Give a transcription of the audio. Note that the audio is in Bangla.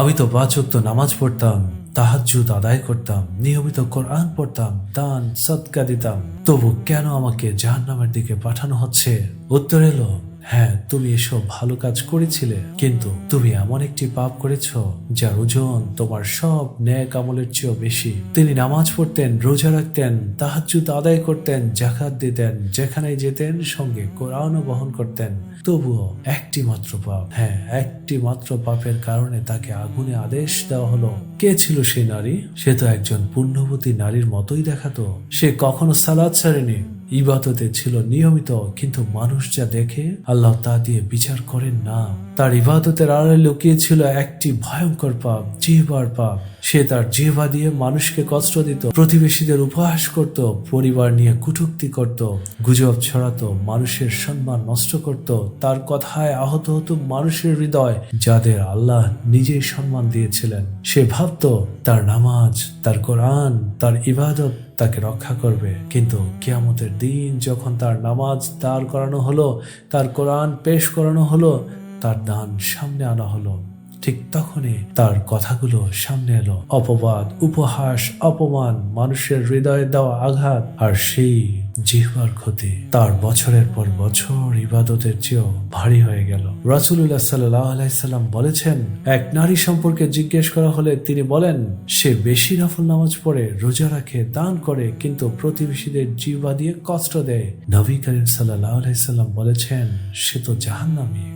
আমি তো 5 ওয়াক্ত নামাজ পড়তাম, তাহাজ্জুদ আদায় করতাম, নিয়মিত কোরআন পড়তাম, দান সদকা দিতাম, তবু কেন আমাকে জাহান্নামের দিকে পাঠানো হচ্ছে? উত্তর এলো, হ্যাঁ, তুমি এসব ভালো কাজ করেছিলে, কিন্তু তুমি এমন একটি পাপ করেছো যার ওজন তোমার সব নেক আমলের চেয়েও বেশি। তিনি নামাজ পড়তেন, রোজা রাখতেন, তাহাজ্জুদ আদায় করতেন, যাকাত দিতেন, যেখানে যেতেন সঙ্গে কোরআনও বহন করতেন, তবুও একটি মাত্র পাপ, হ্যাঁ, একটি মাত্র পাপের কারণে তাকে আগুনে আদেশ দেওয়া হলো। কে ছিল সেই নারী? সে তো একজন পুণ্যবতী নারীর মতোই দেখাতো। সে কখনো সালাত ছাড়েনি, ইবাদতে ছিল নিয়মিত, কিন্তু মানুষ যা দেখে আল্লাহ তা দিয়ে বিচার করেন না। তার ইবাদতের আড়ালে লুকিয়ে ছিল একটি ভয়ঙ্কর পাপ, জিহ্বার পাপ। সে তার জিহ্বা দিয়ে মানুষকে কষ্ট দিত, প্রতিবেশীদের উপহাস করত, পরিবার নিয়ে কটূক্তি করত, গুজব ছড়াতো, মানুষের সম্মান নষ্ট করত। তার কথায় আহত হতো মানুষের হৃদয়, যাদের আল্লাহ নিজেই সম্মান দিয়েছিলেন। সে ভাবত তার নামাজ, তার কোরআন, তার ইবাদত তাকে রক্ষা করবে, কিন্তু কিয়ামতের দিন যখন তার নামাজ দাঁড় করানো হলো, তার কোরআন পেশ করানো হলো, তার দান সামনে আনা হলো, ঠিক তখনই তার কথাগুলো সামনে এলো। অপবাদ, উপহাস, অপমান, মানুষের হৃদয়ে দেওয়া আঘাত, আর সেই জিহ্বার ক্ষতি তার বছরের পর বছর ইবাদতের চেয়েও ভারী হয়ে গেল। রাসূলুল্লাহ সাল্লাল্লাহু আলাইহি সাল্লাম বলেছেন, এক নারী সম্পর্কে জিজ্ঞেস করা হলে তিনি বলেন, সে বেশি নফল নামাজ পড়ে, রোজা রাখে, দান করে, কিন্তু প্রতিবেশীদের জিহ্বা দিয়ে কষ্ট দেয়। নবী করিম সাল্লাল্লাহু আলাইহি সাল্লাম বলেছেন, সে তো জাহান্নামী।